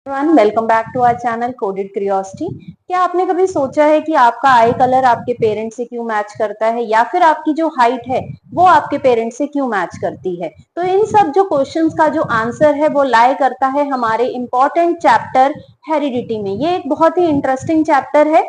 Welcome back to our channel coded curiosity. क्या आपने कभी सोचा है कि आपका आई कलर आपके पेरेंट्स से क्यों मैच करता है, या फिर आपकी जो हाइट है वो आपके पेरेंट्स से क्यों मैच करती है? तो इन सब जो क्वेश्चंस का जो आंसर है वो लाई करता है हमारे इंपॉर्टेंट चैप्टर हेरिडिटी में। ये एक बहुत ही इंटरेस्टिंग चैप्टर है।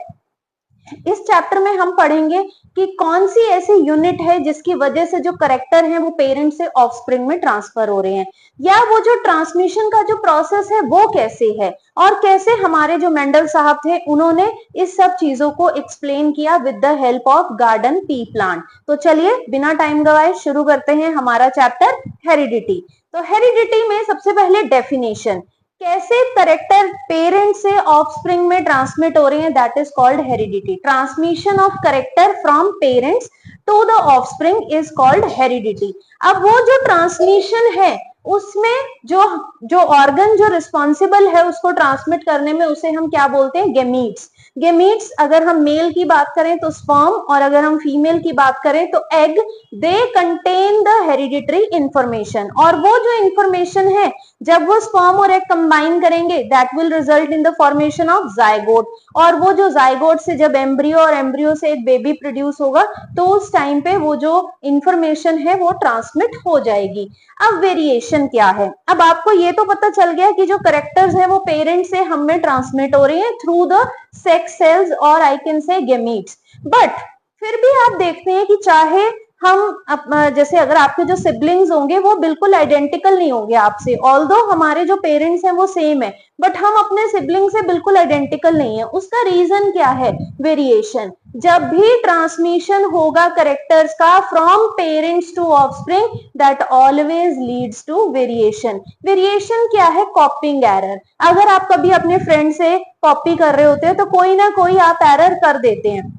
इस चैप्टर में हम पढ़ेंगे कि कौन सी ऐसी यूनिट है जिसकी वजह से जो करेक्टर है वो पेरेंट से ऑफस्प्रिंग में ट्रांसफर हो रहे हैं, या वो जो ट्रांसमिशन का जो प्रोसेस है वो कैसे है, और कैसे हमारे जो मेंडल साहब थे उन्होंने इस सब चीजों को एक्सप्लेन किया with the help of garden pea plant. तो चलिए बिना टाइम गवाए शुरू करते हैं हमारा चैप्टर हेरिडिटी। तो हेरिडिटी में सबसे पहले डेफिनेशन, कैसे करेक्टर पेरेंट से ऑफस्प्रिंग में ट्रांसमिट हो रहे हैं, that is called heredity. Transmission of character from parents to the offspring is called heredity. अब वो जो ट्रांसमिशन है उसमें जो जो ऑर्गन जो रिस्पॉन्सिबल है उसको ट्रांसमिट करने में, उसे हम क्या बोलते हैं? गेमीट्स। गेमीट्स अगर हम मेल की बात करें तो स्पर्म, और अगर हम फीमेल की बात करें तो egg. They contain the hereditary information, और वो जो इंफॉर्मेशन है जब वो स्पर्म और एग कंबाइन करेंगे that will result in the formation of zygote, और वो जो जायगोट से जब एम्ब्रियो और एम्ब्रियो से एक बेबी प्रोड्यूस होगा तो उस टाइम पे वो जो इंफॉर्मेशन है वो ट्रांसमिट हो जाएगी। अब वेरिएशन क्या है? अब आपको ये तो पता चल गया कि जो करेक्टर्स हैं वो पेरेंट से हमें ट्रांसमिट हो रही है थ्रू द सेक्स सेल्स, और I can say gametes. But फिर भी आप देखते हैं कि चाहे हम जैसे अगर आपके जो सिबलिंग्स होंगे वो बिल्कुल आइडेंटिकल नहीं होंगे आपसे, ऑल्दो हमारे जो पेरेंट्स हैं वो सेम है, बट हम अपने सिबलिंग से बिल्कुल आइडेंटिकल नहीं है। उसका रीजन क्या है? वेरिएशन। जब भी ट्रांसमिशन होगा करेक्टर्स का from parents to offspring, that always leads to variation. Variation क्या है? Copying error. अगर आप कभी अपने फ्रेंड से कॉपी कर रहे होते हैं तो कोई ना कोई आप एरर कर देते हैं।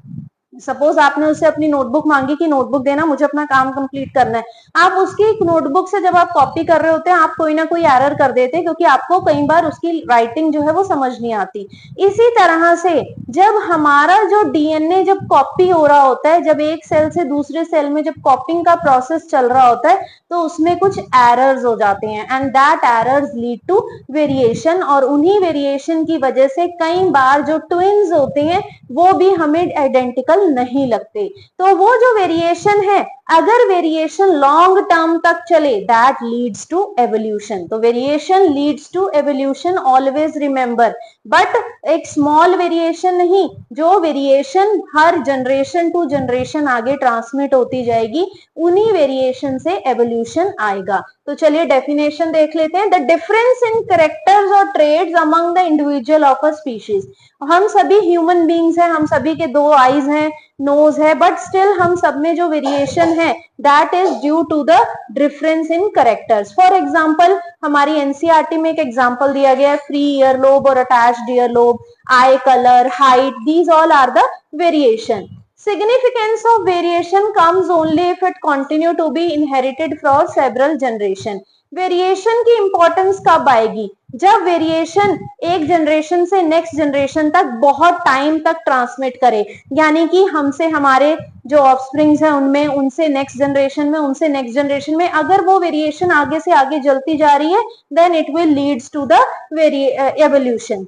सपोज आपने उससे अपनी नोटबुक मांगी कि नोटबुक देना, मुझे अपना काम कंप्लीट करना है। आप उसकी नोटबुक से जब आप कॉपी कर रहे होते हैं आप कोई ना कोई एरर कर देते हैं, क्योंकि आपको कई बार उसकी राइटिंग जो है वो समझ नहीं आती। इसी तरह से जब हमारा जो डीएनए जब कॉपी हो रहा होता है, जब एक सेल से दूसरे सेल में जब कॉपिंग का प्रोसेस चल रहा होता है तो उसमें कुछ एरर्स हो जाते हैं, and that errors lead to variation. और उन्हीं वेरिएशन की वजह से कई बार जो ट्विन्स होते हैं वो भी हमें आइडेंटिकल नहीं लगते। तो वो जो वेरिएशन है, अगर वेरिएशन लॉन्ग टर्म तक चले दैट लीड्स टू एवोल्यूशन। तो variation leads to evolution, always remember. But एक स्मॉल वेरिएशन नहीं, जो वेरिएशन हर जनरेशन टू जनरेशन आगे ट्रांसमिट होती जाएगी, उन्हीं वेरिएशन से एवोल्यूशन आएगा। तो चलिए डेफिनेशन देख लेते हैं। द डिफरेंस इन कैरेक्टर्स और traits among the individual of a species. हम सभी ह्यूमन बींग्स हैं, हम सभी के दो आईज हैं, नोज है, बट स्टिल हम सब में जो वेरिएशन है that is due to the difference in characters. For example हमारी एनसीईआरटी में एक एग्जांपल दिया गया है, फ्री ईयर लोब और attached ear lobe, eye colour, height, these all are the variation. Significance of variation comes only if it continue to be inherited from several generation। Variation की importance कब आएगी? जब variation एक generation से next generation तक बहुत time तक transmit करे, यानी कि हमसे हमारे जो ऑफस्प्रिंग्स हैं उनमें, उनसे नेक्स्ट जनरेशन में, उनसे नेक्स्ट जनरेशन में, अगर वो वेरिएशन आगे से आगे जलती जा रही है then it will leads to the evolution.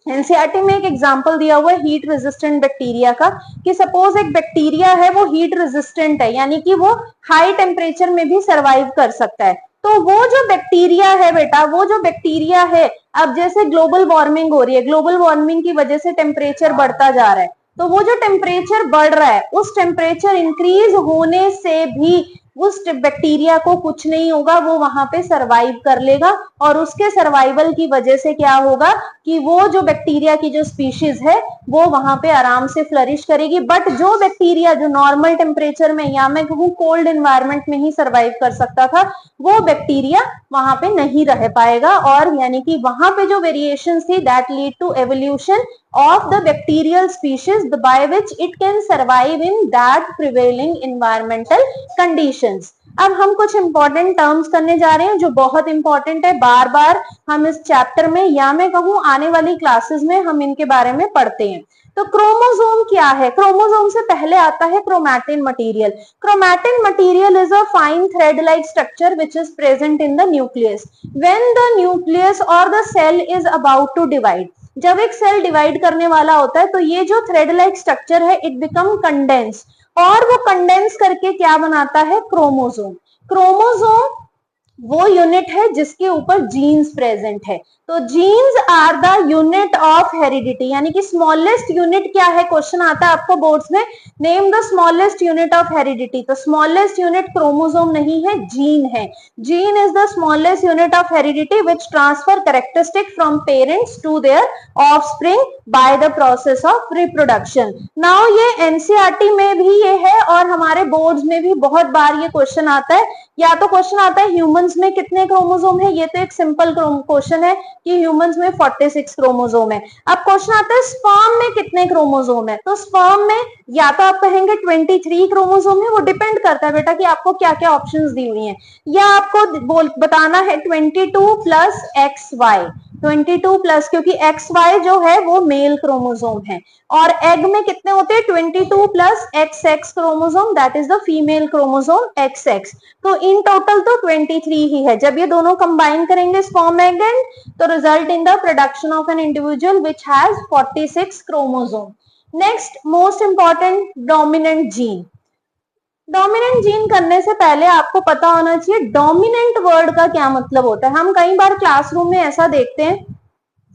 NCERT में एक एग्जांपल दिया हुआ है हीट रेजिस्टेंट बैक्टीरिया का, कि सपोज एक बैक्टीरिया है वो हीट रेजिस्टेंट है, यानी कि वो हाई टेम्परेचर में भी सरवाइव कर सकता है। तो वो जो बैक्टीरिया है बेटा, वो जो बैक्टीरिया है, अब जैसे ग्लोबल वार्मिंग हो रही है, ग्लोबल वार्मिंग की वजह से टेम्परेचर बढ़ता जा रहा है, तो वो जो टेम्परेचर बढ़ रहा है उस टेम्परेचर इंक्रीज होने से भी उस बैक्टीरिया को कुछ नहीं होगा, वो वहां पे सरवाइव कर लेगा, और उसके सर्वाइवल की वजह से क्या होगा कि वो जो बैक्टीरिया की जो स्पीशीज है वो वहां पे आराम से फ्लरिश करेगी। बट जो बैक्टीरिया जो नॉर्मल टेम्परेचर में, या मैं कहूँ कोल्ड एनवायरनमेंट में ही सरवाइव कर सकता था, वो बैक्टीरिया वहां पे नहीं रह पाएगा, और यानी कि वहां पे जो वेरिएशन थी that lead to evolution of the bacterial species by which it can survive in that prevailing environmental conditions। अब हम कुछ इंपॉर्टेंट टर्म्स करने जा रहे हैं जो बहुत इंपॉर्टेंट है, बार बार हम इस चैप्टर में, या मैं कहूँ आने वाली क्लासेस में हम इनके बारे में पढ़ते हैं। तो क्रोमोसोम क्या है? क्रोमोसोम से पहले आता है chromatin material. Chromatin material is a fine thread like structure which is present in the nucleus. When the nucleus और the cell is about to divide, जब एक सेल डिवाइड करने वाला होता है तो ये जो थ्रेड लाइक स्ट्रक्चर है इट बिकम कंडेंस, और वो कंडेंस करके क्या बनाता है? क्रोमोसोम. क्रोमोसोम वो यूनिट है जिसके ऊपर जीन्स प्रेजेंट है. तो genes are the unit of heredity, यानी कि स्मॉलेस्ट यूनिट क्या है? क्वेश्चन आता है आपको बोर्ड्स में, name the smallest unit of heredity. तो स्मॉलेस्ट यूनिट क्रोमोसोम नहीं है, जीन है. Gene is the smallest unit of heredity which transfer characteristic from parents to their offspring by the process of reproduction. Now ये NCERT में भी ये है और हमारे बोर्ड्स में भी बहुत बार ये क्वेश्चन आता है. या तो क्वेश्चन आता है ह्यूमंस में कितने क्रोमोसोम है, ये तो एक सिंपल क्वेश्चन है कि ह्यूमंस में 46 क्रोमोसोम है. अब क्वेश्चन आता है स्पर्म में कितने क्रोमोसोम है. तो स्पर्म में या तो आप कहेंगे 23 क्रोमोसोम है, वो डिपेंड करता है बेटा कि आपको क्या क्या ऑप्शंस दी हुई हैं, या आपको बताना है 22 प्लस XY, 22 प्लस, क्योंकि XY जो है वो मेल क्रोमोसोम है, और एग में कितने होते हैं? 22 plus XX chromosome, that is the female chromosome XX. तो इन टोटल तो 23 ही है. जब ये दोनों कंबाइन करेंगे स्पर्म एग एंड, तो result in the production of an individual which has 46 chromosome. Next most important, dominant gene. Dominant gene करने से पहले आपको पता होना चाहिए डोमिनेंट वर्ड का क्या मतलब होता है. हम कई बार क्लासरूम में ऐसा देखते हैं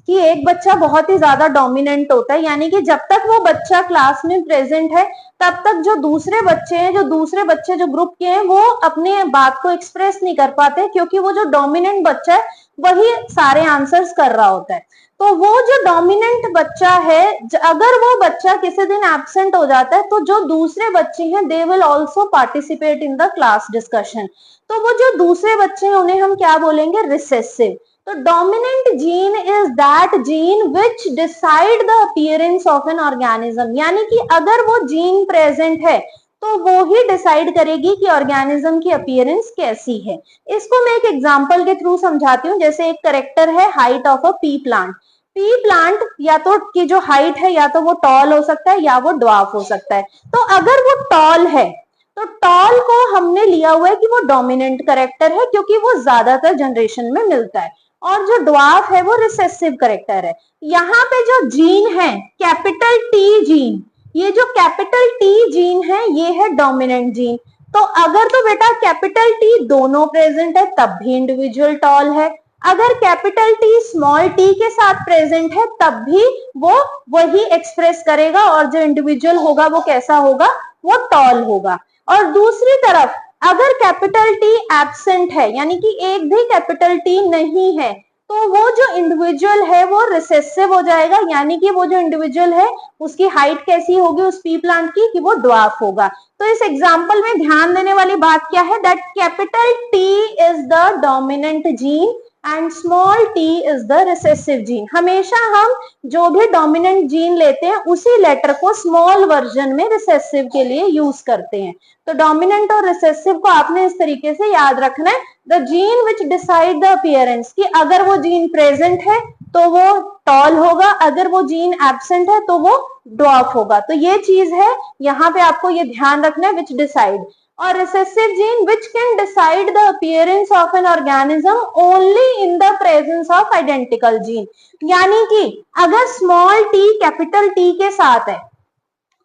कि एक बच्चा बहुत ही ज्यादा डोमिनेंट होता है, यानी कि जब तक वो बच्चा क्लास में प्रेजेंट है तब तक जो दूसरे बच्चे जो ग्रुप के हैं वो अपने बात को एक्सप्रेस नहीं कर पाते, क्योंकि वो जो डोमिनेंट बच्चा है वही सारे आंसर्स कर रहा होता है. तो वो जो डोमिनेंट बच्चा है, अगर वो बच्चा किसी दिन एब्सेंट हो जाता है तो जो दूसरे बच्चे हैं they will also participate in the class discussion. तो वो जो दूसरे बच्चे हैं उन्हें हम क्या बोलेंगे? रिसेसिव. तो dominant gene is that gene which decide the appearance of an organism, यानी कि अगर वो जीन प्रेजेंट है तो वो ही डिसाइड करेगी कि ऑर्गेनिज्म की अपीयरेंस कैसी है. इसको मैं एक एग्जांपल के थ्रू समझाती हूँ. जैसे एक करेक्टर है height of a P plant. P plant या तो की जो हाइट है या तो वो टॉल हो सकता है या वो ड्वार्फ हो सकता है. तो अगर वो टॉल है तो टॉल को हमने लिया हुआ है कि वो डोमिनेंट करेक्टर है, क्योंकि वो ज्यादातर जनरेशन में मिलता है, और जो ड्वार्फ है वो रिसेसिव करेक्टर है. यहाँ पे जो जीन है कैपिटल टी जीन, ये जो कैपिटल टी जीन है ये है डोमिनेंट जीन. तो अगर तो बेटा कैपिटल टी दोनों प्रेजेंट है तब भी इंडिविजुअल टॉल है, अगर कैपिटल टी स्मॉल टी के साथ प्रेजेंट है तब भी वो वही एक्सप्रेस करेगा, और जो इंडिविजुअल होगा वो कैसा होगा? वो टॉल होगा. और दूसरी तरफ अगर कैपिटल टी एब्सेंट है, यानी कि एक भी कैपिटल टी नहीं है, तो वो जो इंडिविजुअल है वो रिसेसिव हो जाएगा, यानी कि वो जो इंडिविजुअल है उसकी हाइट कैसी होगी उस पी प्लांट की? कि वो ड्वार्फ होगा. तो इस एग्जांपल में ध्यान देने वाली बात क्या है? That capital T is the dominant gene and small T is the recessive gene. हमेशा हम जो भी डोमिनेंट जीन लेते हैं उसी लेटर को स्मॉल वर्जन में रिसेसिव के लिए यूज करते हैं. तो डोमिनेंट और रिसेसिव को आपने इस तरीके से याद रखना है. The gene which decide the appearance, कि अगर वो जीन प्रेजेंट है तो वो टॉल होगा, अगर वो जीन एब्सेंट है तो वो ड्वार्फ होगा. तो ये चीज है, यहाँ पे आपको ये ध्यान रखना है, विच डिसाइड. और recessive gene which can decide the appearance of an organism only in the presence of identical gene. यानी कि अगर स्मॉल टी कैपिटल टी के साथ है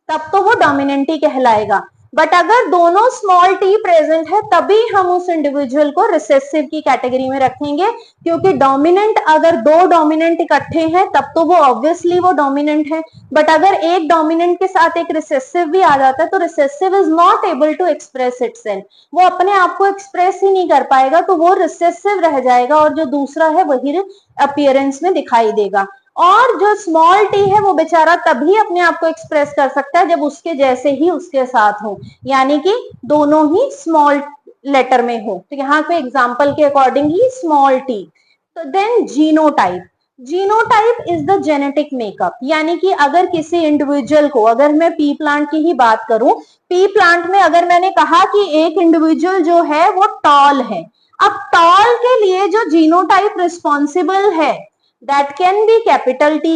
तब तो वो डोमिनेंट ही कहलाएगा, बट अगर दोनों स्मॉल टी प्रेजेंट है तभी हम उस इंडिविजुअल को रिसेसिव की कैटेगरी में रखेंगे, क्योंकि डोमिनेंट अगर दो डोमिनेंट इकट्ठे हैं तब तो वो ऑब्वियसली वो डोमिनेंट है, बट अगर एक डोमिनेंट के साथ एक रिसेसिव भी आ जाता है तो recessive is not able to express itself, वो अपने आप को एक्सप्रेस ही नहीं कर पाएगा, तो वो रिसेसिव रह जाएगा, और जो दूसरा है वही अपीयरेंस में दिखाई देगा. और जो स्मॉल टी है वो बेचारा तभी अपने आप को एक्सप्रेस कर सकता है जब उसके जैसे ही उसके साथ हो, यानी कि दोनों ही स्मॉल लेटर में हो. तो यहाँ पे एग्जांपल के अकॉर्डिंग ही स्मॉल टी. तो then genotype. Genotype is the genetic makeup, यानी कि अगर किसी इंडिविजुअल को, अगर मैं पी प्लांट की ही बात करूं, पी प्लांट में अगर मैंने कहा कि एक इंडिविजुअल जो है वो टॉल है, अब टॉल के लिए जो जीनोटाइप रिस्पॉन्सिबल है that can be capital T,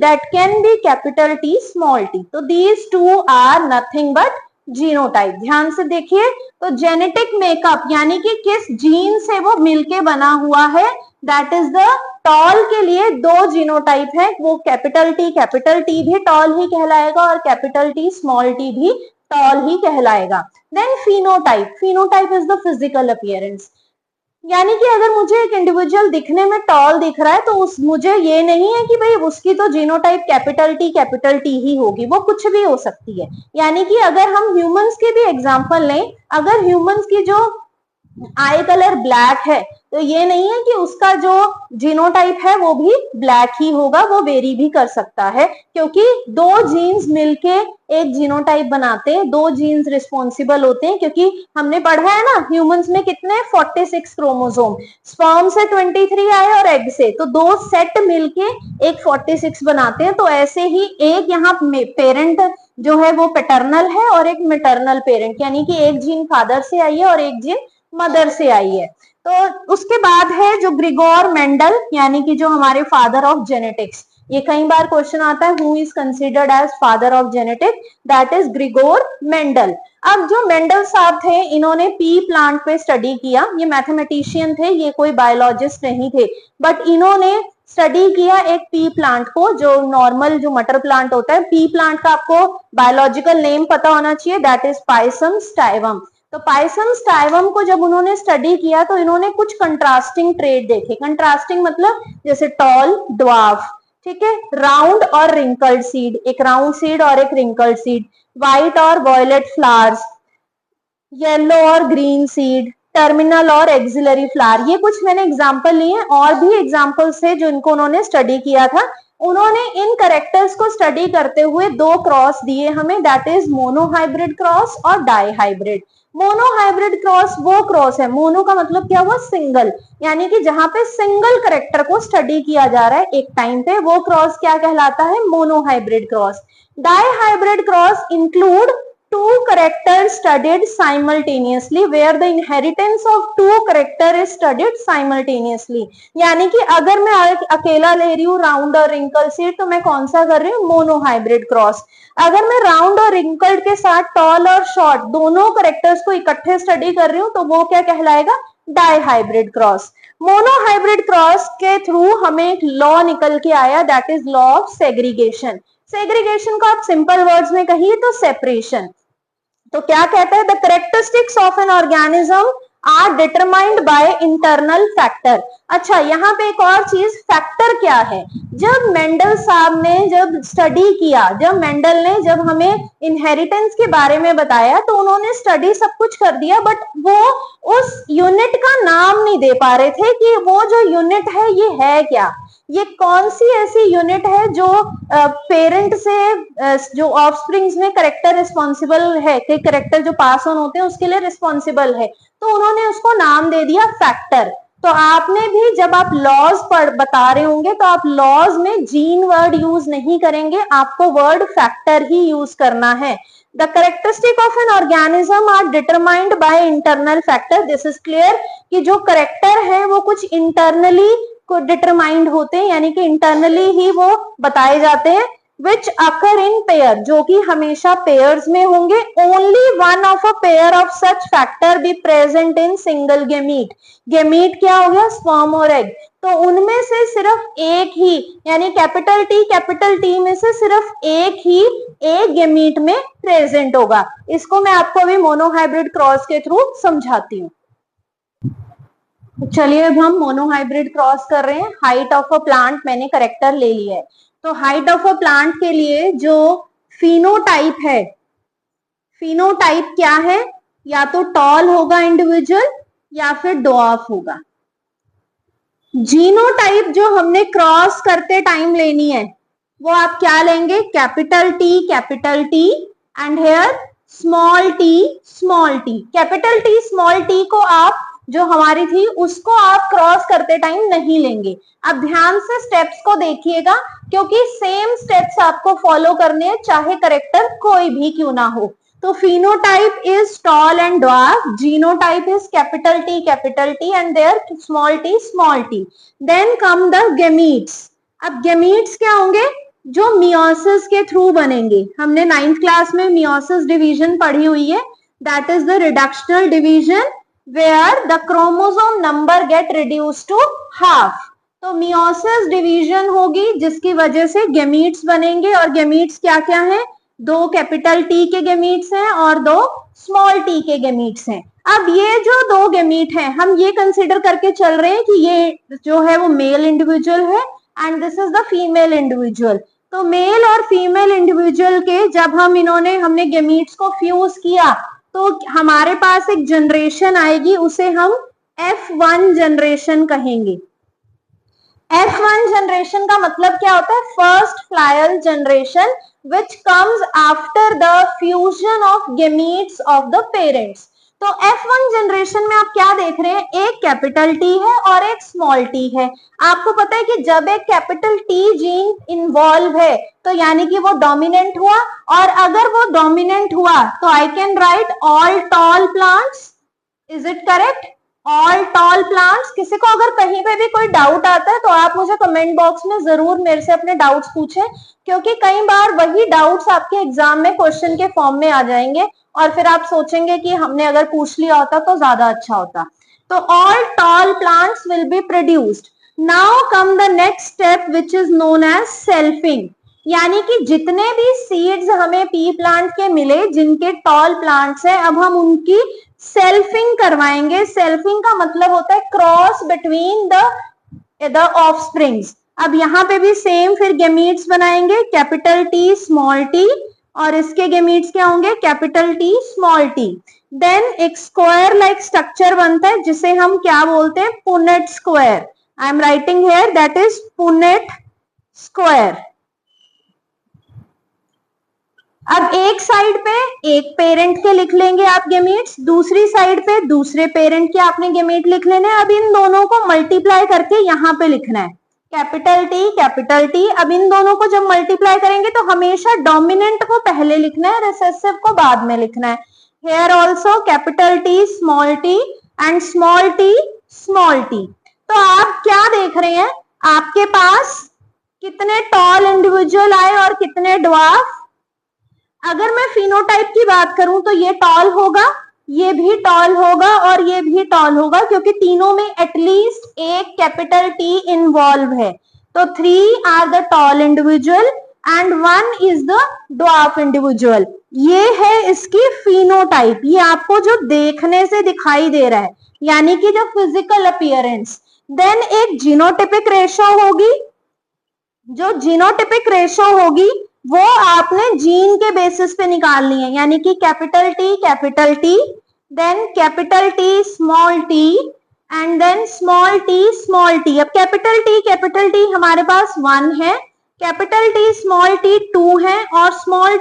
that can be capital T, small t. तो these two are nothing but genotype. ध्यान से देखिए, तो जेनेटिक मेकअप यानी कि किस जीन से वो मिलके बना हुआ है, दैट इज द टॉल के लिए दो जीनोटाइप है, वो कैपिटल टी भी टॉल ही कहलाएगा और कैपिटल टी स्मॉल टी भी टॉल ही कहलाएगा. Then phenotype is the physical appearance, यानी कि अगर मुझे एक इंडिविजुअल दिखने में टॉल दिख रहा है तो मुझे ये नहीं है कि भाई उसकी तो जीनोटाइप कैपिटल टी ही होगी, वो कुछ भी हो सकती है. यानी कि अगर हम ह्यूमंस की भी एग्जांपल लें, अगर ह्यूमंस की जो आई कलर ब्लैक है तो ये नहीं है कि उसका जो जीनोटाइप है वो भी ब्लैक ही होगा, वो वेरी भी कर सकता है, क्योंकि दो जीन्स मिलके एक जीनोटाइप बनाते हैं, दो जीन्स रिस्पॉन्सिबल होते हैं. क्योंकि हमने पढ़ा है ना ह्यूमंस में कितने 46 क्रोमोसोम, स्पर्म से 23 आए और एग से, तो दो सेट मिलके एक 46 बनाते हैं. तो ऐसे ही एक यहाँ पेरेंट जो है वो पैटर्नल है और एक मैटरनल पेरेंट, यानी कि एक जीन फादर से आई है और एक जीन मदर से आई है. तो उसके बाद है जो ग्रिगोर मेंडल, यानी कि जो हमारे फादर ऑफ जेनेटिक्स, ये कई बार क्वेश्चन आता है, who is considered as father of genetics, that is Gregor Mendel. अब जो मेंडल साहब थे इन्होंने पी प्लांट पे स्टडी किया, ये मैथमेटिशियन थे, ये कोई बायोलॉजिस्ट नहीं थे, बट इन्होंने स्टडी किया एक पी प्लांट को, जो नॉर्मल जो मटर प्लांट होता है. पी प्लांट का आपको बायोलॉजिकल नेम पता होना चाहिए, दैट इज पायसम स्टाइवम. तो पायसम स्टाइवम को जब उन्होंने स्टडी किया तो इन्होंने कुछ कंट्रास्टिंग ट्रेड देखे. कंट्रास्टिंग मतलब जैसे टॉल, ड्वार्फ, ठीक है, राउंड और रिंकल्ड सीड, एक राउंड सीड और एक रिंकल्ड सीड, व्हाइट और वॉयलेट फ्लावर्स, येलो और ग्रीन सीड, टर्मिनल और एक्सिलरी फ्लावर. ये कुछ मैंने एग्जांपल लिए, और भी एग्जांपल्स थे जो इनको उन्होंने स्टडी किया था. उन्होंने इन करेक्टर्स को स्टडी करते हुए दो क्रॉस दिए हमें, दैट इज मोनोहाइब्रिड क्रॉस और डाईहाइब्रिड. मोनोहाइब्रिड क्रॉस वो क्रॉस है, मोनो का मतलब क्या हुआ, सिंगल, यानी कि जहां पे सिंगल करेक्टर को स्टडी किया जा रहा है एक टाइम पे, वो क्रॉस क्या कहलाता है, monohybrid cross. Dihybrid cross include two characters studied simultaneously where the inheritance of two character is studied simultaneously. यानी कि अगर मैं अकेला ले रही हूँ राउंड और रिंकल सीड तो मैं कौन सा कर रही हूँ, मोनोहाइब्रिड क्रॉस. अगर मैं राउंड और रिंकल्ड के साथ टॉल और शॉर्ट दोनों करेक्टर्स को इकट्ठे स्टडी कर रही हूँ तो वो क्या कहलाएगा, डाईहाइब्रिड क्रॉस. मोनोहाइब्रिड क्रॉस के थ्रू हमें एक लॉ निकल के आया, that is law of segregation. Segregation को आप सिंपल वर्ड्स में कहिए तो सेपरेशन. तो क्या कहता है, the characteristics of an organism are determined by internal factor. अच्छा, यहाँ पे एक और चीज, फैक्टर क्या है. जब मेंडल साहब ने जब स्टडी किया, जब मेंडल ने जब हमें इनहेरिटेंस के बारे में बताया तो उन्होंने स्टडी सब कुछ कर दिया, बट वो उस यूनिट का नाम नहीं दे पा रहे थे कि वो जो यूनिट है ये है क्या, ये कौन सी ऐसी यूनिट है जो पेरेंट से जो ऑफस्प्रिंग्स में करेक्टर रिस्पॉन्सिबल है, कि करेक्टर जो पास ऑन होते हैं उसके लिए रिस्पॉन्सिबल है, तो उन्होंने उसको नाम दे दिया फैक्टर. तो आपने भी जब आप लॉज बता रहे होंगे तो आप लॉज में जीन वर्ड यूज नहीं करेंगे, आपको वर्ड फैक्टर ही यूज करना है. The characteristic of an organism are determined by internal factor. This is clear कि जो करेक्टर है वो कुछ इंटरनली को डिटरमाइंड होते हैं, यानी कि इंटरनली ही वो बताए जाते हैं. विच अकर इन पेयर, जो कि हमेशा पेयर्स में होंगे. Only one of a pair of such factor be present in single gamete. Gamete क्या हो गया, स्पर्म और एग. तो उनमें से सिर्फ एक ही, यानी कैपिटल टी में से सिर्फ एक ही एक गेमीट में प्रेजेंट होगा. इसको मैं आपको अभी मोनोहाइब्रिड क्रॉस के थ्रू समझाती हूँ. चलिए अब हम मोनोहाइब्रिड क्रॉस कर रहे हैं. हाइट ऑफ अ प्लांट मैंने करेक्टर ले लिया है, तो हाइट ऑफ अ प्लांट के लिए जो फिनोटाइप है, फिनोटाइप क्या है, या तो टॉल होगा इंडिविजुअल या फिर ड्वार्फ होगा. जीनोटाइप जो हमने क्रॉस करते टाइम लेनी है वो आप क्या लेंगे, capital T and here small T. Capital T small T को आप जो हमारी थी उसको आप क्रॉस करते टाइम नहीं लेंगे. अब ध्यान से स्टेप्स को देखिएगा क्योंकि सेम स्टेप्स आपको फॉलो करने हैं चाहे करेक्टर कोई भी क्यों ना हो. तो तो phenotype is tall and dwarf, genotype is capital T and their small t. Then come the gametes. अब gametes क्या होंगे? जो meiosis के थ्रू बनेंगे. हमने 9th क्लास में meiosis division पढ़ी हुई है. That is the reductional division where the chromosome number get reduced to half. तो meiosis division होगी जिसकी वजह से gametes बनेंगे. और gametes क्या क्या है? 2 कैपिटल T के गेमीट्स हैं और 2 स्मॉल t के गेमीट्स हैं. अब ये जो 2 गेमीट हैं हम ये कंसिडर करके चल रहे हैं कि ये जो है वो मेल इंडिविजुअल है and this is the female individual. तो मेल और फीमेल इंडिविजुअल के जब हमने गेमीट्स को फ्यूज किया तो हमारे पास एक जनरेशन आएगी, उसे हम F1 जनरेशन कहेंगे. F1 जनरेशन का मतलब क्या होता है? First filial generation which comes after the fusion of gametes of the parents. तो F1 जनरेशन में आप क्या देख रहे हैं? एक कैपिटल T है और एक स्मॉल t है. आपको पता है कि जब एक कैपिटल T जीन इन्वॉल्व है तो यानी कि वो डोमिनेंट हुआ, और अगर वो डोमिनेंट हुआ तो I can write all tall plants. Is it correct? All tall plants. किसी को अगर कहीं पे भी कोई डाउट आता है तो आप मुझे कमेंट बॉक्स में जरूर मेरे से अपने डाउट्स पूछें, क्योंकि कई बार वही डाउट्स आपके एग्जाम में क्वेश्चन के फॉर्म में आ जाएंगे और फिर आप सोचेंगे कि हमने अगर पूछ लिया होता तो ज्यादा अच्छा होता. तो all tall plants will be produced. Now come the next step which is known as selfing. यानी कि जितने भी सीड्स हमें पी प्लांट के मिले जिनके टॉल प्लांट्स है, अब हम उनकी सेल्फिंग करवाएंगे. सेल्फिंग का मतलब होता है क्रॉस बिटवीन द ऑफस्प्रिंग्स. अब यहाँ पे भी सेम फिर गेमीट्स बनाएंगे, कैपिटल T स्मॉल t, और इसके गेमीट्स क्या होंगे? Capital T small t. Then एक स्क्वायर लाइक स्ट्रक्चर बनता है जिसे हम क्या बोलते हैं? Punnett square. I am writing here that is Punnett square. अब एक साइड पे एक पेरेंट के लिख लेंगे आप गेमीट्स, दूसरी साइड पे दूसरे पेरेंट के आपने गेमीट लिख लेने. अब इन दोनों को मल्टीप्लाई करके यहाँ पे लिखना है, कैपिटल T. अब इन दोनों को जब मल्टीप्लाई करेंगे तो हमेशा डोमिनेंट को पहले लिखना है, रिसेसिव को बाद में लिखना है. Here also capital T small t and small t small t. तो आप क्या देख रहे हैं? आपके पास कितने टॉल इंडिविजुअल आए और कितने ड्वार्फ. अगर मैं फिनोटाइप की बात करूं तो ये टॉल होगा, ये भी टॉल होगा और ये भी टॉल होगा, क्योंकि तीनों में एटलीस्ट एक कैपिटल T इन्वॉल्व है. तो 3 are the tall individual and 1 is the dwarf individual. ये है इसकी फिनोटाइप. ये आपको जो देखने से दिखाई दे रहा है यानी कि जो फिजिकल अपीयरेंस. देन एक जीनोटिपिक रेशो होगी. जो जीनोटिपिक रेशो होगी वो आपने जीन के बेसिस पे निकालनी है, यानी कि capital T, then capital T small t and then small t. अब कैपिटल T हमारे पास 1 है, कैपिटल T स्मॉल t 2 है और स्मॉल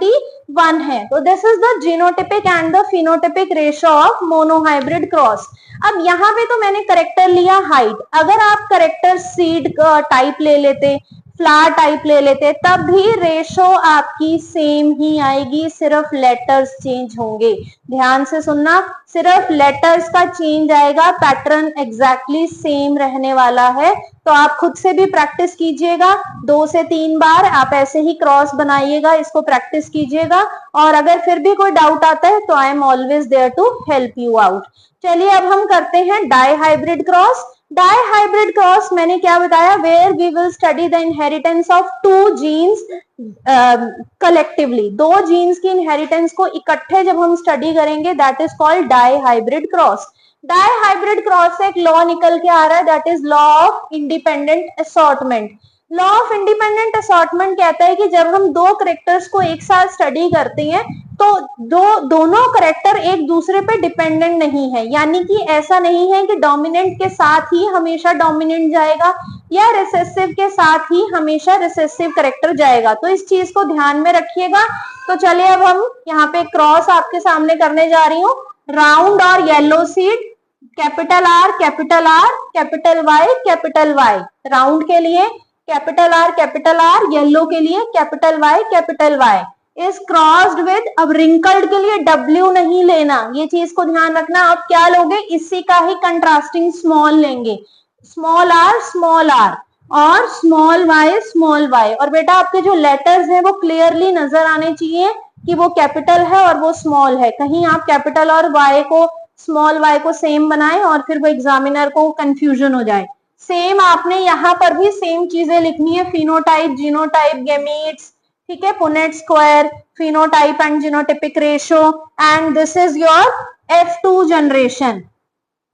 t 1 है. तो this is the genotypic and the phenotypic ratio of monohybrid cross. अब यहाँ पे तो मैंने करेक्टर लिया हाइट. अगर आप करेक्टर सीड टाइप ले लेते, फ्लावर टाइप ले लेते, तब भी रेशो आपकी सेम ही आएगी, सिर्फ लेटर्स चेंज होंगे. ध्यान से सुनना, सिर्फ लेटर्स का चेंज आएगा, पैटर्न एग्जैक्टली सेम रहने वाला है. तो आप खुद से भी प्रैक्टिस कीजिएगा, 2 से 3 बार आप ऐसे ही क्रॉस बनाइएगा, इसको प्रैक्टिस कीजिएगा. और अगर फिर भी कोई डाउट आता है तो I am always there to help you out. चलिए अब हम करते हैं dihybrid cross. Dihybrid cross मैंने क्या बताया? Where we will study the inheritance of 2 genes collectively. 2 genes की इनहेरिटेंस को इकट्ठे जब हम स्टडी करेंगे that is called dihybrid cross. Dihybrid cross से एक लॉ निकल के आ रहा है, that is law of independent assortment. Law of independent assortment कहता है कि जब हम 2 करेक्टर्स को एक साथ स्टडी करते हैं तो दोनों करेक्टर एक दूसरे पे डिपेंडेंट नहीं है. यानी कि ऐसा नहीं है कि डोमिनेंट के साथ ही हमेशा डोमिनेंट जाएगा या रिसेसिव के साथ ही हमेशा रिसेसिव करेक्टर जाएगा. तो इस चीज को ध्यान में रखिएगा. तो चलिए अब हम यहाँ पे क्रॉस आपके सामने करने जा रही हूँ. राउंड और yellow seed, capital R, capital Y. Round के लिए कैपिटल R, येलो के लिए capital Y. Is crossed with, अब रिंकल्ड के लिए W नहीं लेना, ये चीज को ध्यान रखना। आप क्या लोगे, इसी का ही कंट्रास्टिंग स्मॉल लेंगे, स्मॉल r और स्मॉल y। और बेटा आपके जो लेटर्स हैं वो क्लियरली नजर आने चाहिए कि वो कैपिटल है और वो स्मॉल है। कहीं आप कैपिटल और y को, स्मॉल y को सेम बनाएं और फिर वो एग्जामिनर को कंफ्यूजन हो जाए। सेम आपने यहाँ पर भी सेम चीजें लिखनी है, फिनोटाइप, जीनोटाइप, गेमीट्स, ठीक है, Punnett square, phenotype and genotypic ratio, and this is your F2 generation.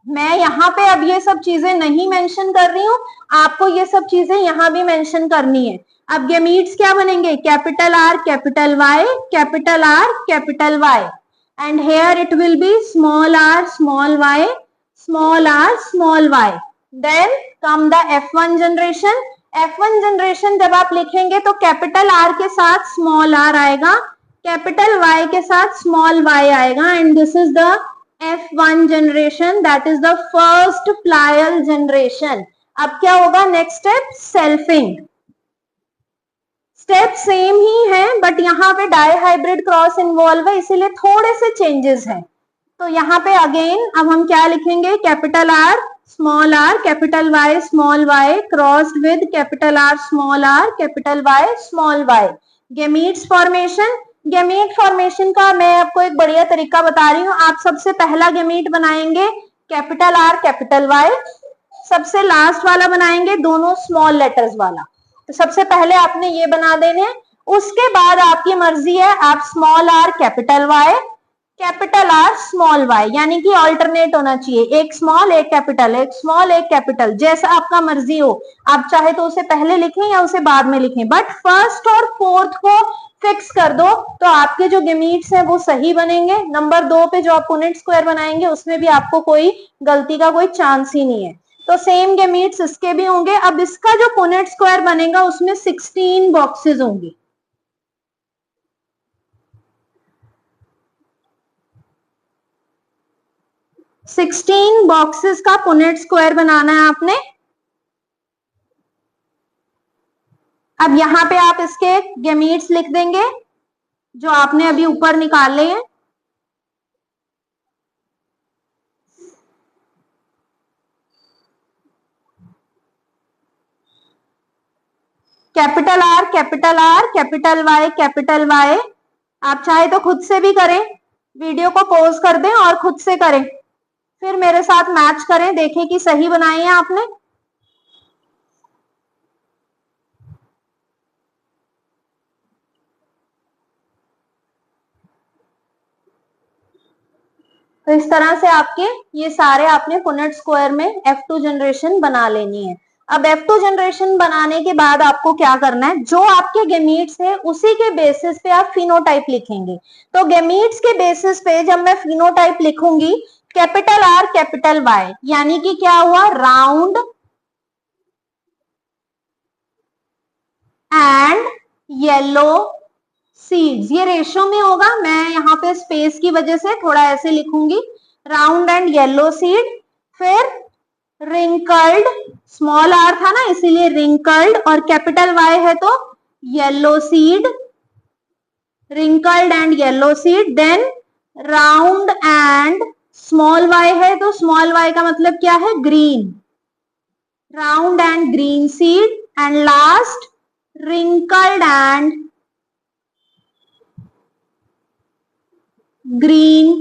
मैं यहाँ पे अब ये सब चीजें नहीं मेंशन कर रही हूँ, आपको ये सब चीजें यहाँ भी मेंशन करनी है। अब गेमीट्स क्या बनेंगे, capital R capital Y, capital R capital Y, and here it will be small r small y, small r small y। Then come the F1 generation. F1 generation जब आप लिखेंगे तो कैपिटल R के साथ small r आएगा, capital Y के साथ small y आएगा, and this is the F1 generation, that is the first filial generation. अब क्या होगा next step, selfing. Step same ही है बट यहाँ पे डाइहाइब्रिड क्रॉस इन्वॉल्व है, इसीलिए थोड़े से चेंजेस हैं। तो यहाँ पे अगेन अब हम क्या लिखेंगे, capital R small r, capital Y small y, crossed with capital R small r, capital Y small y। Gametes formation, gamete formation का मैं आपको एक बढ़िया तरीका बता रही हूँ। आप सबसे पहला गेमीट बनाएंगे कैपिटल R कैपिटल Y, सबसे लास्ट वाला बनाएंगे दोनों स्मॉल लेटर्स वाला। तो सबसे पहले आपने ये बना देने, उसके बाद आपकी मर्जी है, आप small r capital Y, capital R small y, यानी कि ऑल्टरनेट होना चाहिए, एक स्मॉल एक कैपिटल, एक स्मॉल एक कैपिटल, जैसा आपका मर्जी हो। आप चाहे तो उसे पहले लिखें या उसे बाद में लिखें, बट फर्स्ट और फोर्थ को फिक्स कर दो तो आपके जो गेमीट्स हैं वो सही बनेंगे। नंबर 2 पे जो आप पुनेट स्क्वायर बनाएंगे उसमें भी आपको कोई गलती का कोई चांस ही नहीं है। तो सेम गेमीट्स इसके भी होंगे। अब इसका जो पुनेट स्क्वायर बनेगा उसमें 16 बॉक्सेस होंगे। सिक्सटीन बॉक्सेस का पुनेट स्क्वायर बनाना है आपने। अब यहाँ पे आप इसके गेमीट्स लिख देंगे जो आपने अभी ऊपर निकाले हैं। Capital R capital R capital Y capital Y। आप चाहे तो खुद से भी करें, वीडियो को पॉज कर दें और खुद से करें, फिर मेरे साथ मैच करें, देखें कि सही बनाई है आपने। तो इस तरह से आपके ये सारे आपने पुनेट स्क्वायर में F2 जनरेशन बना लेनी है। अब F2 जनरेशन बनाने के बाद आपको क्या करना है, जो आपके गेमीट्स है उसी के बेसिस पे आप फिनोटाइप लिखेंगे। तो गेमीट्स के बेसिस पे जब मैं फिनोटाइप लिखूंगी कैपिटल R कैपिटल Y, यानी कि क्या हुआ, राउंड एंड येलो सीड्स, ये रेशो में होगा, मैं यहाँ पे स्पेस की वजह से थोड़ा ऐसे लिखूंगी, राउंड एंड येलो सीड। फिर रिंकल्ड, स्मॉल r था ना इसीलिए रिंकल्ड, और कैपिटल Y है तो yellow seed, wrinkled and yellow seed. Then round and small y है तो स्मॉल y का मतलब क्या है, green, round and green seed. And last wrinkled and green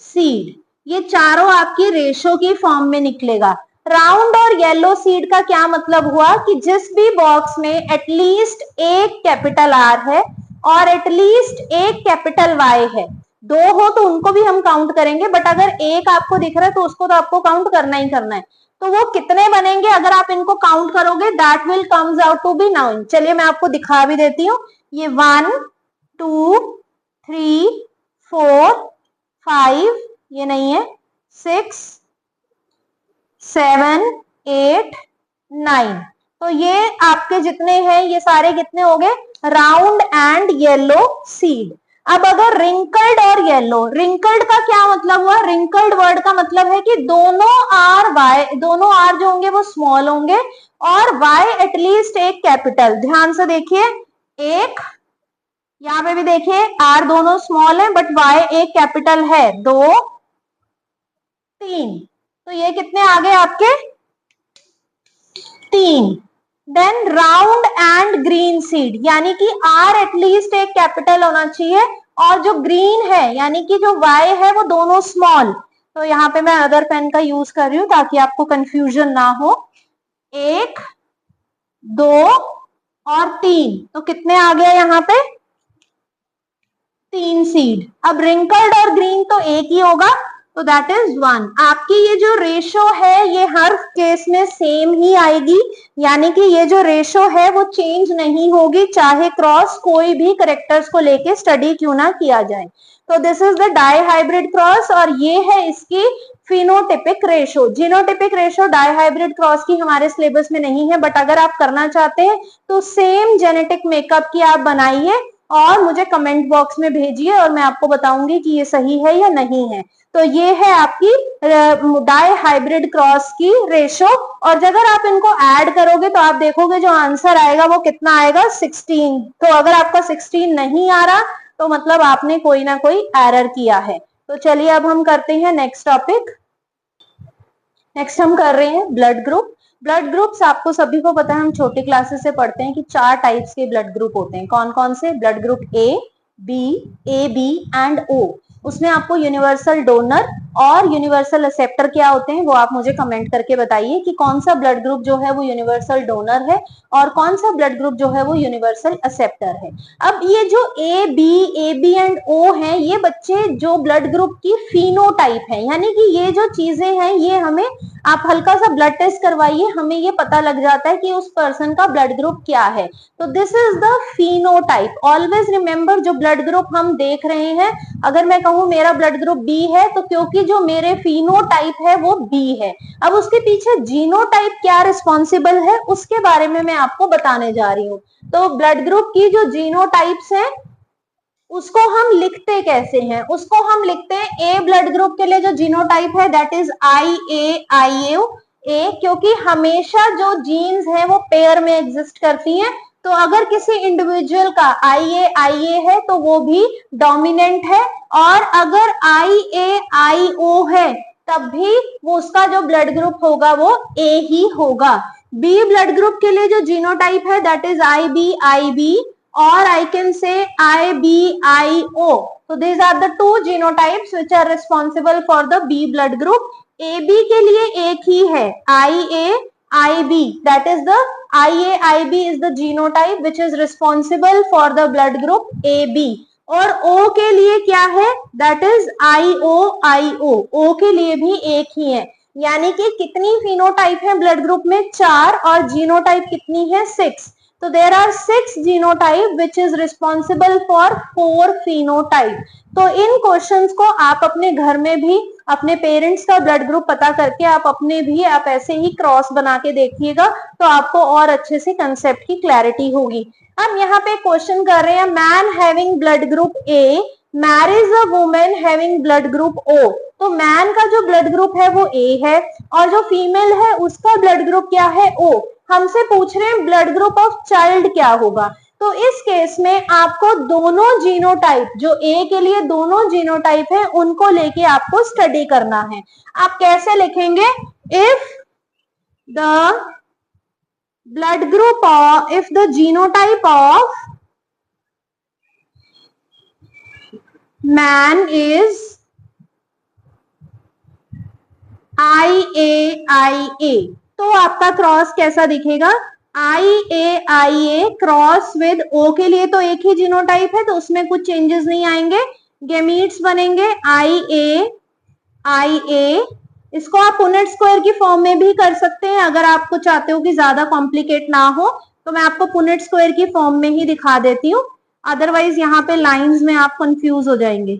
seed. ये चारों आपकी रेशो की फॉर्म में निकलेगा। राउंड और येलो सीड का क्या मतलब हुआ कि जिस भी बॉक्स में एटलीस्ट एक कैपिटल R है और एटलीस्ट एक कैपिटल Y है, 2 हो तो उनको भी हम काउंट करेंगे, बट अगर एक आपको दिख रहा है तो उसको तो आपको काउंट करना ही करना है। तो वो कितने बनेंगे अगर आप इनको काउंट करोगे, that will comes out to be 9। चलिए मैं आपको दिखा भी देती हूँ, ये 1 2 3 4 5, ये नहीं है, 6 7 8 9। तो ये आपके जितने हैं ये सारे कितने हो गए, राउंड एंड येलो सीड। अब अगर रिंकल्ड और येलो, रिंकल्ड का क्या मतलब हुआ, रिंकल्ड वर्ड का मतलब है कि दोनों R जो होंगे वो स्मॉल होंगे और Y एटलीस्ट एक कैपिटल। ध्यान से देखिए, 1 यहाँ पे भी देखिए आर दोनों स्मॉल है बट वाई एक कैपिटल है, 2 3, तो ये कितने आ गए आपके 3। Then round and green seed, यानी कि आर एटलीस्ट एक कैपिटल होना चाहिए और जो ग्रीन है यानी कि जो वाई है वो दोनों स्मॉल। तो यहाँ पे मैं अदर पेन का यूज कर रही हूँ ताकि आपको कंफ्यूजन ना हो। 1 2 और 3, तो कितने आ गया यहाँ पे 3 सीड। अब रिंकल्ड और ग्रीन तो एक ही होगा, तो दैट इज 1। आपकी ये जो रेशो है ये हर केस में सेम ही आएगी, यानी कि ये जो रेशो है वो चेंज नहीं होगी, चाहे क्रॉस कोई भी करेक्टर्स को लेके स्टडी क्यों ना किया जाए। तो this is the dihybrid cross और ये है इसकी phenotypic ratio. Genotypic ratio dihybrid cross की हमारे सिलेबस में नहीं है, बट अगर आप करना चाहते हैं तो सेम जेनेटिक मेकअप की आप बनाइए और मुझे कमेंट बॉक्स में भेजिए और मैं आपको बताऊंगी कि ये सही है या नहीं है। तो ये है आपकी डाई हाइब्रिड क्रॉस की रेशो, और अगर आप इनको ऐड करोगे तो आप देखोगे जो आंसर आएगा वो कितना आएगा 16। तो अगर आपका 16 नहीं आ रहा तो मतलब आपने कोई ना कोई एरर किया है। तो चलिए अब हम करते हैं नेक्स्ट टॉपिक। नेक्स्ट हम कर रहे हैं ब्लड ग्रुप। ब्लड ग्रुप्स आपको सभी को पता है, हम छोटी क्लासेस से पढ़ते हैं कि 4 टाइप्स के ब्लड ग्रुप होते हैं। कौन कौन से? Blood group A B and O. उसमें आपको यूनिवर्सल डोनर और यूनिवर्सल एक्सेप्टर क्या होते हैं वो आप मुझे कमेंट करके बताइए कि कौन सा ब्लड ग्रुप जो है वो यूनिवर्सल डोनर है और कौन सा ब्लड ग्रुप जो है वो यूनिवर्सल एक्सेप्टर है। अब ये जो ए बी एंड ओ है ये बच्चे जो ब्लड ग्रुप की फिनोटाइप है, यानी कि ये जो चीजें हैं ये हमें, आप हल्का सा ब्लड टेस्ट करवाइए, हमें ये पता लग जाता है कि उस पर्सन का ब्लड ग्रुप क्या है। तो this is the phenotype. Always remember जो ब्लड ग्रुप हम देख रहे हैं, अगर मैं कहूं मेरा ब्लड ग्रुप बी है तो क्योंकि जो मेरे फिनोटाइप है वो बी है। अब उसके पीछे जीनोटाइप क्या रिस्पॉन्सिबल है उसके बारे में मैं आपको बताने जा रही हूँ। तो ब्लड ग्रुप की जो जीनोटाइप्स हैं उसको हम लिखते कैसे हैं? उसको हम लिखते हैं ए ब्लड ग्रुप के लिए जो जीनोटाइप है दैट इज IA ए, क्योंकि हमेशा जो जीन्स हैं वो पेयर में एग्जिस्ट करती हैं। तो अगर किसी इंडिविजुअल का IA है तो वो भी डोमिनेंट है, और अगर IAIO है तब भी वो उसका जो ब्लड ग्रुप होगा वो ए ही होगा। बी ब्लड ग्रुप के लिए जो जीनोटाइप है that is IB or I can say IBIO. So these are the two genotypes which are responsible for the B blood group. AB के लिए एक ही है IAIB, that is the IAIB is the genotype which is responsible for the blood group AB. और O के लिए क्या है? That is IOIO. O के लिए भी एक ही है, यानी कि कितनी फिनोटाइप है ब्लड ग्रुप में? 4, और जीनोटाइप कितनी है? 6. So there are 6 genotype which is responsible for 4 phenotype. तो इन क्वेश्चंस को आप अपने घर में भी अपने पेरेंट्स का ब्लड ग्रुप पता करके आप अपने भी आप ऐसे ही क्रॉस बना के देखिएगा तो आपको और अच्छे से कंसेप्ट की क्लैरिटी होगी। अब यहाँ पे क्वेश्चन कर रहे हैं, man having blood group A marriage a woman having blood group O. तो मैन का जो ब्लड ग्रुप है वो ए है और जो फीमेल है उसका ब्लड ग्रुप क्या है? ओ। हमसे पूछ रहे हैं ब्लड ग्रुप ऑफ चाइल्ड क्या होगा। तो इस केस में आपको दोनों जीनोटाइप, जो ए के लिए दोनों जीनोटाइप है उनको लेके आपको स्टडी करना है। आप कैसे लिखेंगे? If the blood group of, if the genotype of man is IAIA, तो आपका क्रॉस कैसा दिखेगा? IAIA क्रॉस विद O के लिए तो एक ही जीनोटाइप है तो उसमें कुछ चेंजेस नहीं आएंगे, गेमीट्स बनेंगे IAIA। इसको आप पुनेट स्क्वायर की फॉर्म में भी कर सकते हैं, अगर आपको चाहते हो कि ज्यादा कॉम्प्लिकेट ना हो तो मैं आपको पुनेट स्क्वायर की फॉर्म में ही दिखा देती हूँ, अदरवाइज यहाँ पे लाइंस में आप कंफ्यूज हो जाएंगे।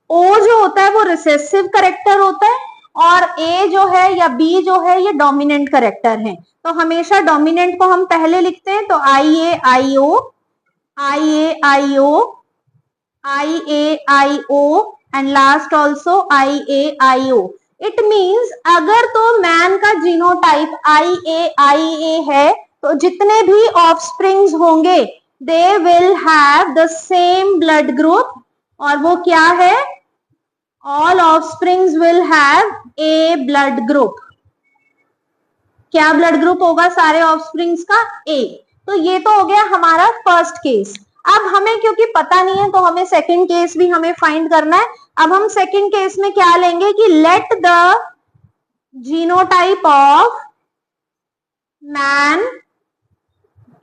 O जो होता है वो रिसेसिव करेक्टर होता है और A जो है या B जो है ये डोमिनेंट करेक्टर है। तो हमेशा डोमिनेंट को हम पहले लिखते हैं, तो IAIO and last also IAIO। It means अगर तो मैन का जीनोटाइप IAIA है तो जितने भी ऑफस्प्रिंग्स होंगे they will have the same blood group, और वो क्या है, all offsprings will have a blood group. क्या ब्लड ग्रुप होगा सारे ऑफस्प्रिंग्स का, ए। तो ये तो हो गया हमारा फर्स्ट केस। अब हमें क्योंकि पता नहीं है तो हमें सेकंड केस भी हमें फाइंड करना है। अब हम सेकंड केस में क्या लेंगे कि let the genotype of man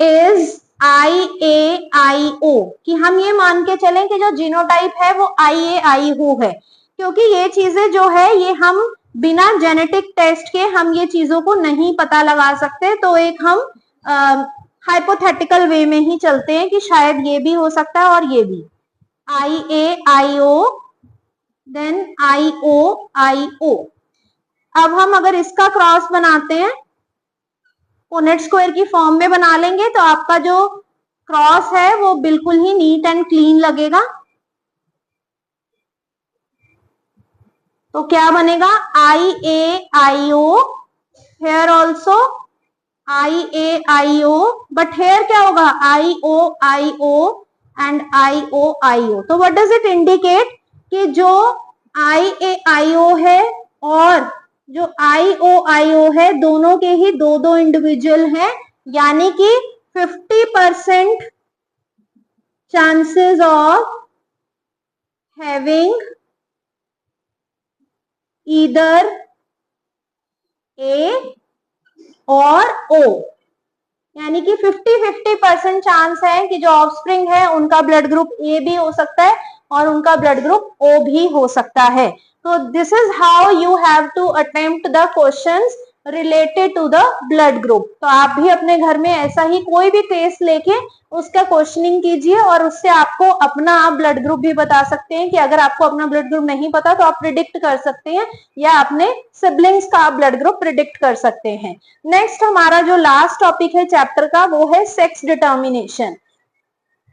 is IAIO, कि हम ये मान के चलें कि जो जीनोटाइप है वो IAIO है, क्योंकि ये चीजें जो है ये हम बिना जेनेटिक टेस्ट के हम ये चीजों को नहीं पता लगा सकते। तो एक हम हाइपोथेटिकल वे में ही चलते हैं कि शायद ये भी हो सकता है और ये भी। IAIO then IOIO। अब हम अगर इसका क्रॉस बनाते हैं, पुनेट स्क्वायर की फॉर्म में बना लेंगे, तो आपका जो क्रॉस है वो बिल्कुल ही नीट एंड क्लीन लगेगा। तो क्या बनेगा, IAIO, here also IAIO, but here क्या होगा, IOIO एंड IOIO। तो व्हाट डज इट इंडिकेट कि जो IAIO है और जो IOIO है दोनों के ही दो दो इंडिविजुअल हैं, यानी कि 50% chances of having either A और O, यानी कि 50-50% चांस है कि जो ऑफस्प्रिंग है उनका ब्लड ग्रुप A भी हो सकता है और उनका ब्लड ग्रुप O भी हो सकता है। तो this is how you have to attempt the questions related to the blood group. तो आप भी अपने घर में ऐसा ही कोई भी केस लेके उसका क्वेश्चनिंग कीजिए और उससे आपको अपना आप ब्लड ग्रुप भी बता सकते हैं कि अगर आपको अपना ब्लड ग्रुप नहीं पता तो आप प्रिडिक्ट कर सकते हैं या अपने सिबलिंग्स का आप ब्लड ग्रुप प्रिडिक्ट कर सकते हैं। नेक्स्ट हमारा जो लास्ट टॉपिक है चैप्टर का वो है सेक्स डिटर्मिनेशन।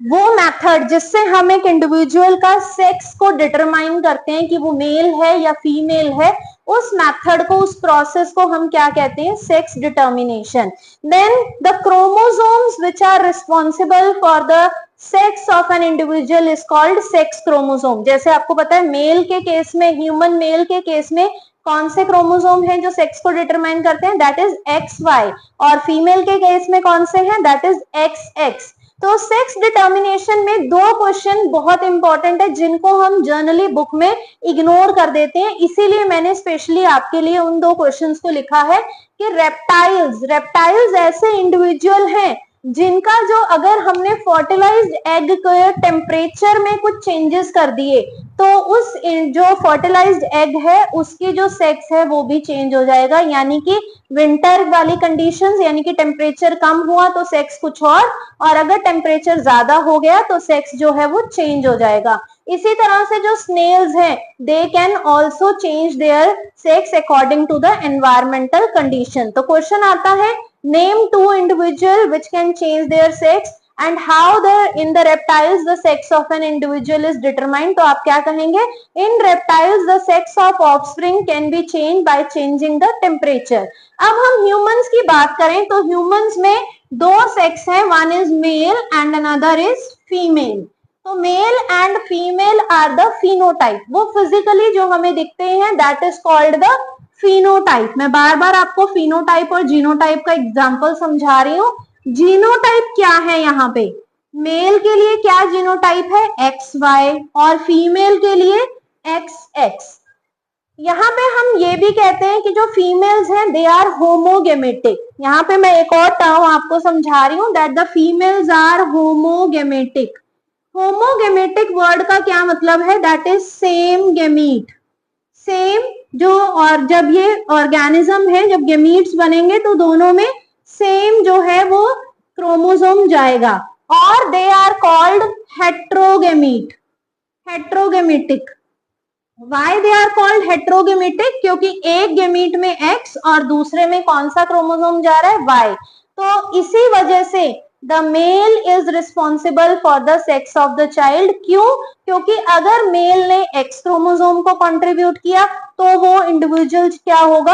वो मेथड जिससे हम एक इंडिविजुअल का सेक्स को डिटरमाइन करते हैं कि वो मेल है या फीमेल है, उस मेथड को, उस प्रोसेस को हम क्या कहते हैं, sex determination. Then the chromosomes which are responsible for the sex of an individual is called sex chromosome. जैसे आपको पता है मेल के केस में, ह्यूमन मेल के केस में कौन से क्रोमोसोम हैं जो सेक्स को डिटरमाइन करते हैं, दैट इज XY, और फीमेल के केस में कौन से हैं, दैट इज XX। तो सेक्स डिटर्मिनेशन में दो क्वेश्चन बहुत इंपॉर्टेंट है जिनको हम जर्नली बुक में इग्नोर कर देते हैं, इसीलिए मैंने स्पेशली आपके लिए उन दो क्वेश्चंस को लिखा है कि रेप्टाइल्स ऐसे इंडिविजुअल हैं जिनका जो अगर हमने फर्टिलाइज्ड एग के टेम्परेचर में कुछ चेंजेस कर दिए तो उस जो फर्टिलाइज्ड एग है उसकी जो सेक्स है वो भी चेंज हो जाएगा, यानी कि विंटर वाली कंडीशंस, यानी कि टेम्परेचर कम हुआ तो सेक्स कुछ और अगर टेम्परेचर ज्यादा हो गया तो सेक्स जो है वो चेंज हो जाएगा। इसी तरह से जो स्नेल्स हैं they can also change their sex according to the environmental condition. तो क्वेश्चन आता है name to individual which can change their sex and how in the reptiles the sex of an individual is determined। तो आप क्या कहेंगे, in reptiles the sex of offspring can be changed by changing the temperature। अब हम humans की बात करें तो humans में दो सेक्स हैं, one is male and another is female। तो male and female are the phenotype, वो फिजिकली जो हमें दिखते हैं that is called the phenotype। मैं बार बार आपको phenotype और genotype का एग्जाम्पल समझा रही हूँ। जीनोटाइप क्या है, यहाँ पे मेल के लिए क्या जीनोटाइप है, XY, और फीमेल के लिए XX। यहाँ पे हम ये भी कहते हैं कि जो फीमेल्स हैं दे आर होमोगेमेटिक। यहाँ पे मैं एक और टर्म आपको समझा रही हूँ that the females are homogametic. Homogametic word का क्या मतलब है, that is same gamete. Same जो, और जब ये ऑर्गेनिज्म है जब गेमीट्स बनेंगे तो दोनों में सेम जो है वो क्रोमोसोम जाएगा, और they are called heterogamete, heterogametic. Why they are called heterogametic, क्योंकि एक गेमीट में X और दूसरे में कौन सा क्रोमोसोम जा रहा है, Y। तो इसी वजह से the male is responsible for the sex of the child. क्यों? क्योंकि अगर मेल ने एक्स क्रोमोसोम को कंट्रीब्यूट किया तो वो इंडिविजुअल क्या होगा,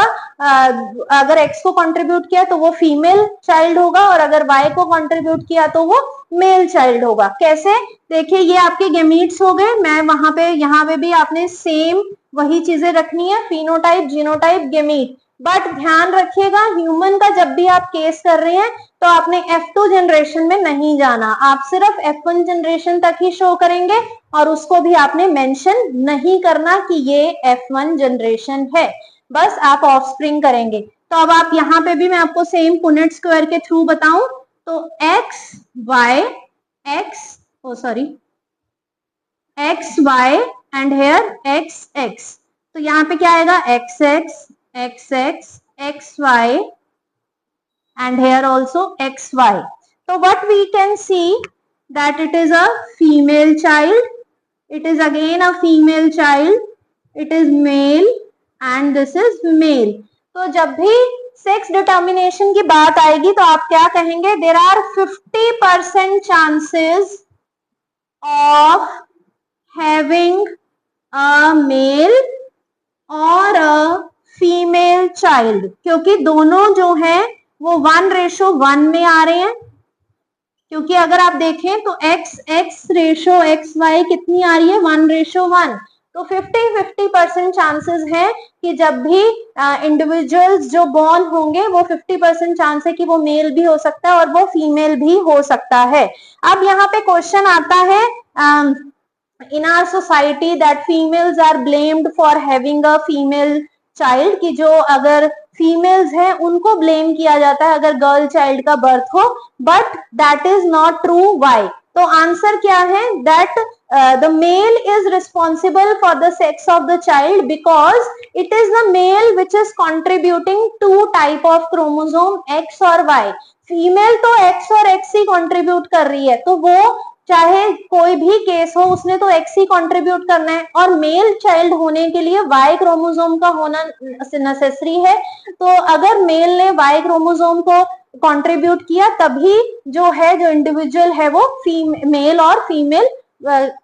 अगर एक्स को कंट्रीब्यूट किया तो वो फीमेल चाइल्ड होगा, और अगर वाई को कंट्रीब्यूट किया तो वो मेल चाइल्ड होगा। कैसे? देखिए ये आपके गेमीट्स हो गए, मैं वहां पे यहाँ पे भी आपने सेम वही चीजें रखनी है, फिनोटाइप, जीनोटाइप, गेमीट। बट ध्यान रखिएगा ह्यूमन का जब भी आप केस कर रहे हैं तो आपने F2 जनरेशन में नहीं जाना, आप सिर्फ F1 जनरेशन तक ही शो करेंगे, और उसको भी आपने मेंशन नहीं करना कि ये F1 जनरेशन है, बस आप ऑफस्प्रिंग करेंगे। तो अब आप यहाँ पे भी मैं आपको सेम पुनेट स्क्वायर के थ्रू बताऊं तो x y x y and here x x, तो यहाँ पे क्या आएगा x x x x x y and here also x y. So what we can see that it is a female child, it is again a female child, it is male and this is male. तो जब भी sex determination की बात आएगी तो आप क्या कहेंगे, there are 50% chances of having a male और अ फीमेल चाइल्ड, क्योंकि दोनों जो है वो 1:1 में आ रहे हैं। क्योंकि अगर आप देखें तो x x ratio x y कितनी आ रही है, 1:1। तो 50% चांसेस है कि जब भी इंडिविजुअल्स जो बॉर्न होंगे वो 50% चांस है कि वो मेल भी हो सकता है और वो फीमेल भी हो सकता है। अब यहाँ पे क्वेश्चन आता है, in our society that females are blamed for having a female child, कि जो अगर फीमेल्स हैं उनको ब्लेम किया जाता है अगर गर्ल चाइल्ड का बर्थ हो, but that is not true. Why? तो आंसर क्या है, that the male is responsible for the sex of the child because it is the male which is contributing 2 type of chromosome X और Y. Female तो X और X ही contribute कर रही है, तो वो चाहे कोई भी केस हो उसने तो एक्स ही कंट्रीब्यूट करना है, और मेल चाइल्ड होने के लिए वाई क्रोमोसोम का होना नेसेसरी है। तो अगर मेल ने वाई क्रोमोसोम को कंट्रीब्यूट किया तभी जो है जो इंडिविजुअल है वो मेल और फीमेल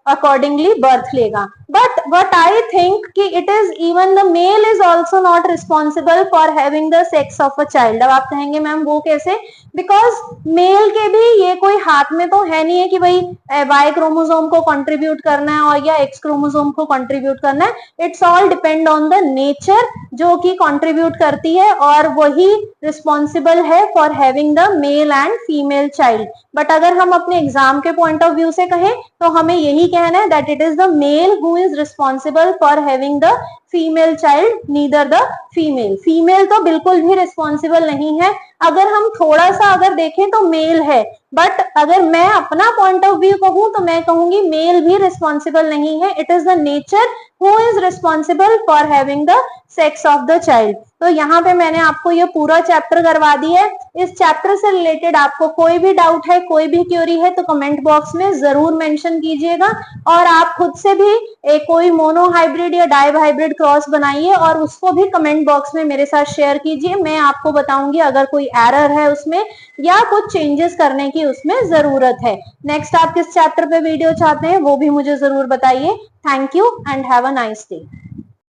अकॉर्डिंगली बर्थ लेगा। बट व्हाट आई थिंक कि it is even the male is also not responsible for having the sex of a child. अब आप कहेंगे मैम वो कैसे, बिकॉज मेल के भी ये कोई हाथ में तो है नहीं है कि भाई वाई क्रोमोसोम को कंट्रीब्यूट करना है और या एक्स क्रोमोसोम को कंट्रीब्यूट करना है। It's all depend on the nature जो कि कंट्रीब्यूट करती है और वही रिस्पॉन्सिबल है for having the mail and female child. But अगर हम अपने एग्जाम के पॉइंट ऑफ व्यू से कहें तो हमें यही कहना है that it is the mail who is responsible for having the female child, neither the female. Female तो बिल्कुल भी रिस्पॉन्सिबल नहीं है। अगर हम थोड़ा सा अगर देखें तो मेल है, बट अगर मैं अपना पॉइंट ऑफ व्यू कहूं तो मैं कहूंगी मेल भी रिस्पॉन्सिबल नहीं है। It is the nature who is responsible for having the sex of the child. तो यहाँ पे मैंने आपको ये पूरा चैप्टर करवा दिया है। इस चैप्टर से रिलेटेड आपको कोई भी डाउट है, कोई भी क्वेरी है तो कमेंट बॉक्स में जरूर मेंशन कीजिएगा, और आप खुद से भी कोई मोनो हाइब्रिड या डाई हाइब्रिड क्रॉस बनाइए और उसको भी कमेंट बॉक्स में मेरे साथ शेयर कीजिए। मैं आपको बताऊंगी अगर कोई एरर है उसमें या कुछ चेंजेस करने की उसमें जरूरत है। नेक्स्ट आप किस चैप्टर पे वीडियो चाहते हैं वो भी मुझे जरूर बताइए। Thank you and have a nice day.